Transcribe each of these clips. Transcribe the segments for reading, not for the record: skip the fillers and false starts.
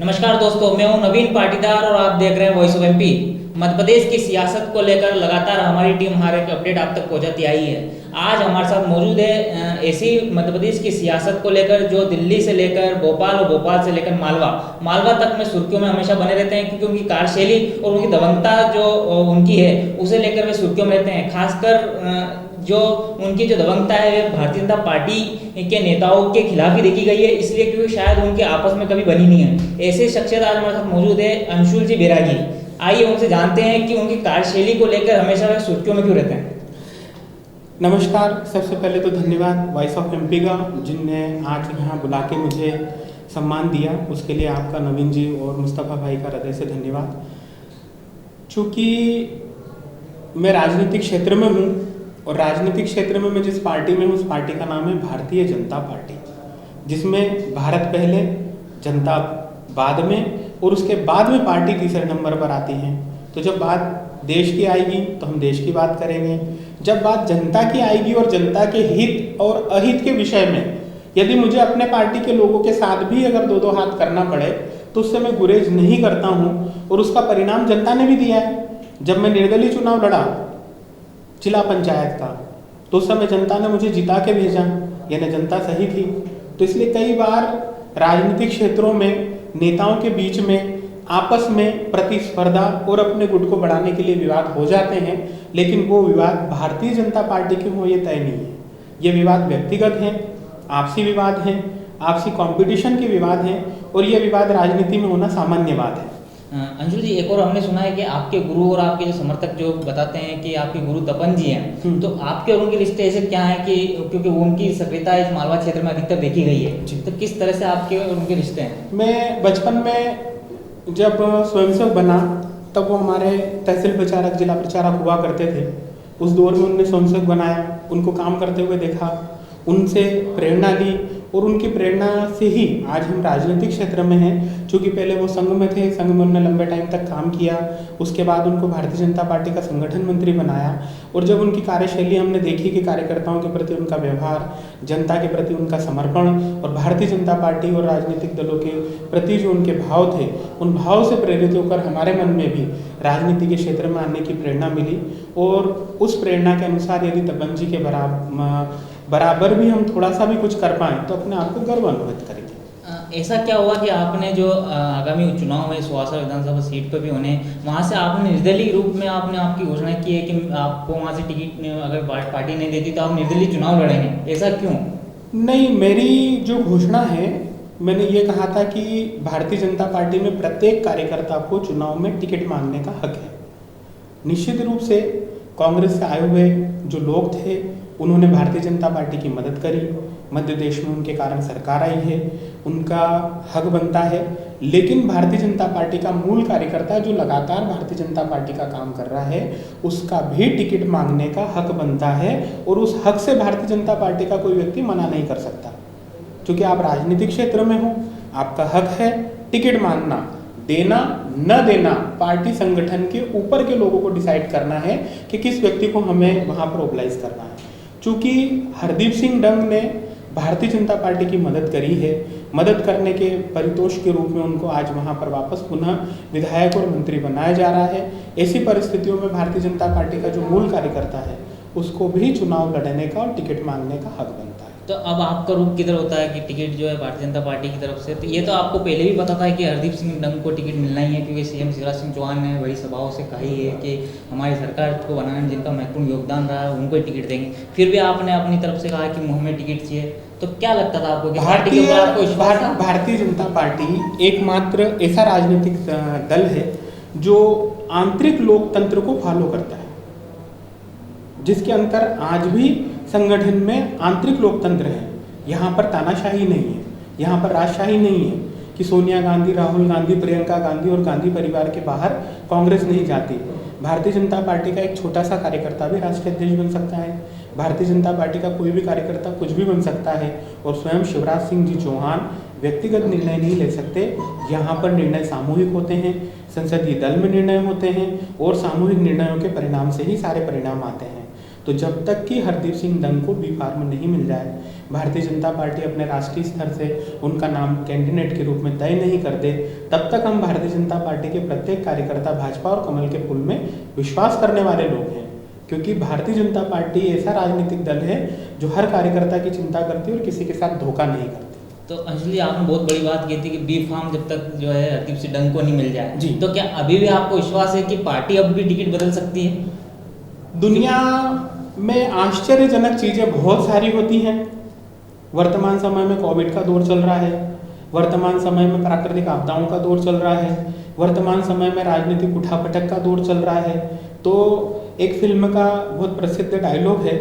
नमस्कार दोस्तों, मैं हूं नवीन पाटीदार और आप देख रहे हैं voice of MP. Madhya Pradesh की सियासत को लेकर लगातार हमारी टीम हर एक अपडेट आप तक पहुंचाती आई है। आज हमारे साथ मौजूद है ऐसी मध्य प्रदेश की सियासत को लेकर जो दिल्ली से लेकर भोपाल और भोपाल से लेकर मालवा तक में सुर्खियों में हमेशा बने रहते हैं, क्योंकि उनकी कार्यशैली और उनकी दबंगता जो उनकी है उसे लेकर वे सुर्खियों में रहते हैं। खासकर जो उनकी जो दबंगता है वे भारतीय जनता पार्टी के नेताओं के खिलाफ ही देखी गई है, इसलिए क्योंकि शायद उनके आपस में कभी बनी नहीं है। ऐसे शख्सियत आज हमारे साथ मौजूद है, अंशुल जी बैरागी। आइए उनसे जानते हैं कि उनकी कार्यशैली को लेकर हमेशा वे सुर्खियों में क्यों रहते हैं। नमस्कार। सबसे पहले तो धन्यवाद वॉइस ऑफ एमपी का, जिनने आज यहाँ बुला के मुझे सम्मान दिया, उसके लिए आपका नवीन जी और मुस्तफ़ा भाई का हृदय से धन्यवाद। चूँकि मैं राजनीतिक क्षेत्र में हूँ और राजनीतिक क्षेत्र में मैं जिस पार्टी में हूँ उस पार्टी का नाम है भारतीय जनता पार्टी, जिसमें भारत पहले, जनता बाद में और उसके बाद में पार्टी तीसरे नंबर पर आती है। तो जब बात देश की आएगी तो हम देश की बात करेंगे, जब बात जनता की आएगी और जनता के हित और अहित के विषय में यदि मुझे अपने पार्टी के लोगों के साथ भी अगर दो हाथ करना पड़े तो उससे मैं गुरेज नहीं करता हूँ। और उसका परिणाम जनता ने भी दिया है। जब मैं निर्दलीय चुनाव लड़ा जिला पंचायत का तो उस समय जनता ने मुझे जिता के भेजा, यानी जनता सही थी। तो इसलिए कई बार राजनीतिक क्षेत्रों में नेताओं के बीच में आपस में प्रतिस्पर्धा और अपने गुट को बढ़ाने के लिए विवाद हो जाते हैं, लेकिन वो विवाद भारतीय जनता पार्टी के हो ये तय नहीं है। ये विवाद व्यक्तिगत हैं, आपसी विवाद हैं, आपसी कंपटीशन के विवाद हैं और ये विवाद राजनीति में होना सामान्य बात है। अंशुल जी, एक और हमने सुना है कि आपके गुरु और आपके जो समर्थक जो बताते हैं कि आपके गुरु तपन जी हैं, तो आपके और उनके रिश्ते ऐसे क्या हैं कि क्योंकि उनकी सक्रियता इस मालवा क्षेत्र में अधिकतर देखी गई है, तो किस तरह से आपके और उनके रिश्ते हैं? मैं बचपन में जब स्वयंसेवक बना तब वो हमारे तहसील प्रचारक, जिला प्रचारक हुआ करते थे। उस दौर में उन्होंने स्वयंसेवक बनाया, उनको काम करते हुए देखा, उनसे प्रेरणा ली और उनकी प्रेरणा से ही आज हम राजनीतिक क्षेत्र में हैं। चूँकि पहले वो संघ में थे, संघ में उन्होंने लंबे टाइम तक काम किया, उसके बाद उनको भारतीय जनता पार्टी का संगठन मंत्री बनाया। और जब उनकी कार्यशैली हमने देखी कि कार्यकर्ताओं के प्रति उनका व्यवहार, जनता के प्रति उनका समर्पण और भारतीय जनता पार्टी और राजनीतिक दलों के प्रति जो उनके भाव थे, उन भाव से प्रेरित होकर हमारे मन में भी राजनीति के क्षेत्र में आने की प्रेरणा मिली। और उस प्रेरणा के अनुसार यदि तपन जी के बराबर भी हम थोड़ा सा भी कुछ कर पाएँ तो अपने आप को गर्व अनुभूत करेंगे। ऐसा क्या हुआ कि आपने जो आगामी चुनाव में सुहासा विधानसभा सीट पर भी होने, वहाँ से आपने निर्दलीय रूप में आपने आपकी घोषणा की है कि आपको वहाँ से टिकट अगर पार्टी नहीं देती तो आप निर्दलीय चुनाव लड़ेंगे, ऐसा क्यों? नहीं, मेरी जो घोषणा है, मैंने ये कहा था कि भारतीय जनता पार्टी में प्रत्येक कार्यकर्ता को चुनाव में टिकट मांगने का हक है। निश्चित रूप से कांग्रेस से आए हुए जो लोग थे उन्होंने भारतीय जनता पार्टी की मदद करी, मध्य देश में उनके कारण सरकार आई है, उनका हक बनता है। लेकिन भारतीय जनता पार्टी का मूल कार्यकर्ता जो लगातार भारतीय जनता पार्टी का काम कर रहा है, उसका भी टिकट मांगने का हक बनता है और उस हक से भारतीय जनता पार्टी का कोई व्यक्ति मना नहीं कर सकता। क्योंकि आप राजनीतिक क्षेत्र में हो, आपका हक है टिकट मांगना, देना न देना पार्टी संगठन के ऊपर के लोगों को डिसाइड करना है कि किस व्यक्ति को हमें वहाँ पर मोबिलाइज करना है। चूँकि हरदीप सिंह डंग ने भारतीय जनता पार्टी की मदद करी है, मदद करने के परितोष के रूप में उनको आज वहाँ पर वापस पुनः विधायक और मंत्री बनाया जा रहा है। ऐसी परिस्थितियों में भारतीय जनता पार्टी का जो मूल कार्यकर्ता है उसको भी चुनाव लड़ने का और टिकट मांगने का हक बनता है। तो अब आपका रुख किधर होता है कि टिकट जो है भारतीय जनता पार्टी की तरफ से? तो ये तो आपको पहले भी पता था कि हरदीप सिंह डंग को टिकट मिलना ही है, क्योंकि सीएम शिवराज सिंह चौहान ने बड़ी सभाओं से कही है कि हमारी सरकार को बनाने में जिनका महत्वपूर्ण योगदान रहा है उनको ही टिकट देंगे। फिर भी आपने अपनी तरफ से कहा कि हमें टिकट चाहिए, तो क्या लगता था आपको कि भारतीय जनता पार्टी एकमात्र ऐसा राजनीतिक दल है जो आंतरिक लोकतंत्र को फॉलो करता है, जिसके अंतर आज भी संगठन में आंतरिक लोकतंत्र है। यहाँ पर तानाशाही नहीं है, यहाँ पर राजशाही नहीं है कि सोनिया गांधी, राहुल गांधी, प्रियंका गांधी और गांधी परिवार के बाहर कांग्रेस नहीं जाती। भारतीय जनता पार्टी का एक छोटा सा कार्यकर्ता भी राष्ट्रीय अध्यक्ष बन सकता है, भारतीय जनता पार्टी का कोई भी कार्यकर्ता कुछ भी बन सकता है और स्वयं शिवराज सिंह जी चौहान व्यक्तिगत निर्णय नहीं ले सकते। यहाँ पर निर्णय सामूहिक होते हैं, संसदीय दल में निर्णय होते हैं और सामूहिक निर्णयों के परिणाम से ही सारे परिणाम आते हैं। तो जब तक कि हरदीप सिंह डंग को बी फार्म नहीं मिल जाए, भारतीय जनता पार्टी अपने राष्ट्रीय स्तर से उनका नाम कैंडिडेट के रूप में तय नहीं कर दे, तब तक हम भारतीय जनता पार्टी के प्रत्येक कार्यकर्ता भाजपा और कमल के फूल में विश्वास करने वाले लोग हैं। क्योंकि भारतीय जनता पार्टी ऐसा राजनीतिक दल है जो हर कार्यकर्ता की चिंता करती है और किसी के साथ धोखा नहीं करती। तो अंजलि, आपने बहुत बड़ी बात की थी कि बी फार्म जब तक जो है हरदीप सिंह डंग को नहीं मिल जाए जी, तो क्या अभी भी आपको विश्वास है कि पार्टी अब भी टिकट बदल सकती है? दुनिया में आश्चर्यजनक चीज़ें बहुत सारी होती हैं। वर्तमान समय में कोविड का दौर चल रहा है, वर्तमान समय में प्राकृतिक आपदाओं का दौर चल रहा है, वर्तमान समय में राजनीतिक उठापटक का दौर चल रहा है। तो एक फिल्म का बहुत प्रसिद्ध डायलॉग है,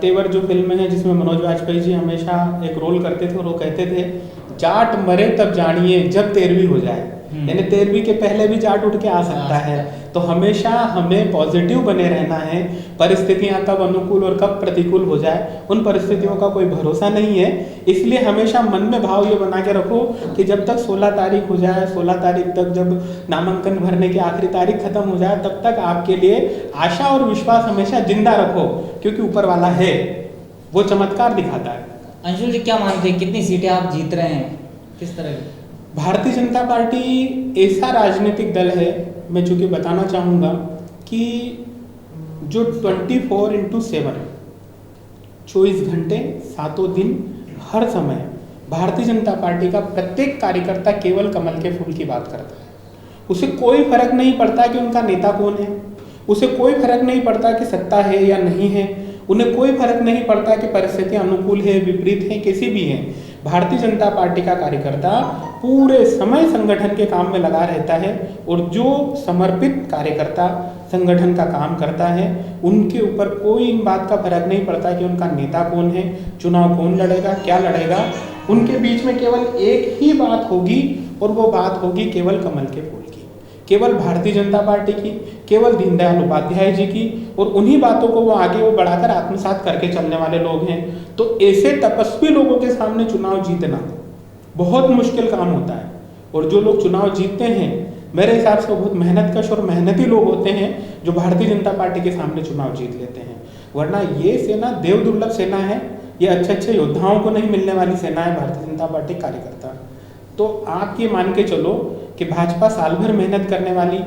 तेवर जो फिल्म है जिसमें मनोज वाजपेयी जी हमेशा एक रोल करते थे और वो कहते थे, जाट मरे तब जानिए जब 13वीं हो जाए। यानी 13वीं के पहले भी जाट उठ के आ सकता है। तो हमेशा हमें पॉजिटिव बने रहना है। परिस्थितियां कब अनुकूल और कब प्रतिकूल हो जाए उन परिस्थितियों का कोई भरोसा नहीं है। इसलिए हमेशा मन में भाव ये बना के रखो कि जब तक 16 तारीख हो जाए, 16 तारीख तक जब नामांकन भरने की आखिरी तारीख खत्म हो जाए, तब तक आपके लिए आशा और विश्वास हमेशा जिंदा रखो, क्योंकि ऊपर वाला है, वो चमत्कार दिखाता है। अंशुल जी, क्या मानते हैं कितनी सीटें आप जीत रहे हैं, किस तरह की? भारतीय जनता पार्टी ऐसा राजनीतिक दल है, मैं चूंकि बताना चाहूँगा कि जो 24x7 24 घंटे 7 दिन हर समय भारतीय जनता पार्टी का प्रत्येक कार्यकर्ता केवल कमल के फूल की बात करता है। उसे कोई फर्क नहीं पड़ता कि उनका नेता कौन है, उसे कोई फर्क नहीं पड़ता कि सत्ता है या नहीं है, उन्हें कोई फर्क नहीं पड़ता कि परिस्थितियां अनुकूल है विपरीत है कैसी भी हैं। भारतीय जनता पार्टी का कार्यकर्ता पूरे समय संगठन के काम में लगा रहता है और जो समर्पित कार्यकर्ता संगठन का काम करता है उनके ऊपर कोई इन बात का फर्क नहीं पड़ता कि उनका नेता कौन है, चुनाव कौन लड़ेगा, क्या लड़ेगा। उनके बीच में केवल एक ही बात होगी और वो बात होगी केवल कमल के फूल की, केवल भारतीय जनता पार्टी की, केवल दीनदयाल उपाध्याय जी की, और उन्हीं बातों को वो आगे बढ़ाकर आत्मसात करके चलने वाले लोग हैं। तो ऐसे तपस्वी लोगों के सामने चुनाव जीतना बहुत मुश्किल काम होता है, और जो लोग चुनाव जीतते हैं मेरे हिसाब से वो बहुत मेहनतकश और मेहनती लोग होते हैं जो भारतीय जनता पार्टी के सामने चुनाव जीत लेते हैं। वरना ये सेना देव दुर्लभ सेना है, ये अच्छे अच्छे योद्धाओं को नहीं मिलने वाली सेना है भारतीय जनता पार्टी कार्यकर्ता। तो आप ये मान के चलो कि भाजपा साल भर मेहनत करने वाली,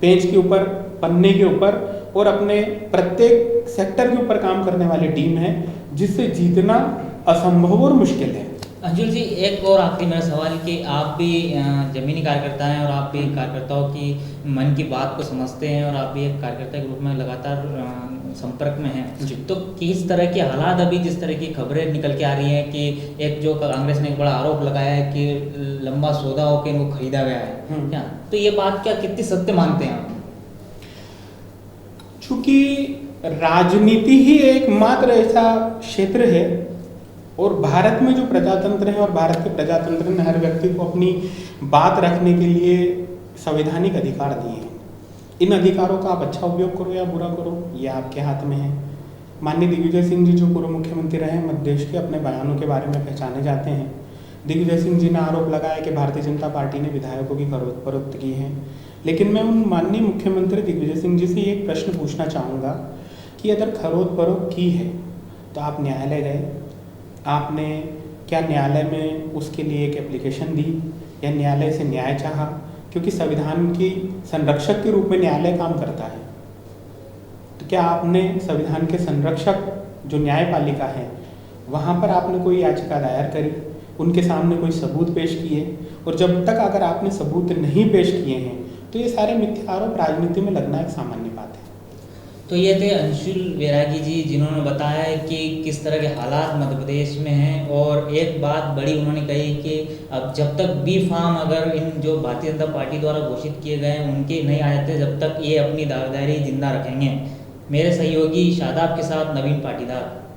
पेज के ऊपर, पन्ने के ऊपर और अपने प्रत्येक सेक्टर के ऊपर काम करने वाली टीम है, जिससे जीतना असंभव और मुश्किल है। अंजुल जी, एक और आखिरी मेरा सवाल कि आप भी जमीनी कार्यकर्ता हैं और आप भी कार्यकर्ताओं की मन की बात को समझते हैं और आप भी एक कार्यकर्ता के रूप में लगातार संपर्क में हैं। तो किस तरह के हालात, अभी जिस तरह की खबरें निकल के आ रही हैं कि एक जो कांग्रेस ने एक बड़ा आरोप लगाया है कि लंबा सौदा होकर इनको खरीदा गया है, क्या तो ये बात क्या कितनी सत्य मानते हैं आप? चूंकि राजनीति ही एकमात्र ऐसा क्षेत्र है और भारत में जो प्रजातंत्र है और भारत के प्रजातंत्र ने हर व्यक्ति को अपनी बात रखने के लिए संवैधानिक अधिकार दिए हैं। इन अधिकारों का आप अच्छा उपयोग करो या बुरा करो, ये आपके हाथ में है। माननीय दिग्विजय सिंह जी जो पूर्व मुख्यमंत्री रहे हैं, मध्य प्रदेश के, अपने बयानों के बारे में पहचाने जाते हैं। दिग्विजय सिंह जी ने आरोप लगाया कि भारतीय जनता पार्टी ने विधायकों की फरोख्त की है। लेकिन मैं उन माननीय मुख्यमंत्री दिग्विजय सिंह जी से एक प्रश्न पूछना चाहूँगा कि अगर खरीद फरोख्त की है तो आप न्यायालय गए, आपने क्या न्यायालय में उसके लिए एक एप्लीकेशन दी या न्यायालय से न्याय चाहा? क्योंकि संविधान की संरक्षक के रूप में न्यायालय काम करता है। तो क्या आपने संविधान के संरक्षक जो न्यायपालिका है वहाँ पर आपने कोई याचिका दायर करी, उनके सामने कोई सबूत पेश किए? और जब तक अगर आपने सबूत नहीं पेश किए हैं तो ये सारे मिथ्या आरोप राजनीति में लगना एक सामान्य बात है। तो ये थे अंशुल वैरागी जी, जिन्होंने बताया है कि किस तरह के हालात मध्य प्रदेश में हैं। और एक बात बड़ी उन्होंने कही कि अब जब तक बी फार्म अगर इन जो भारतीय जनता पार्टी द्वारा घोषित किए गए हैं उनके नहीं आ जाते, जब तक ये अपनी दावेदारी जिंदा रखेंगे। मेरे सहयोगी शादाब के साथ नवीन पाटीदार।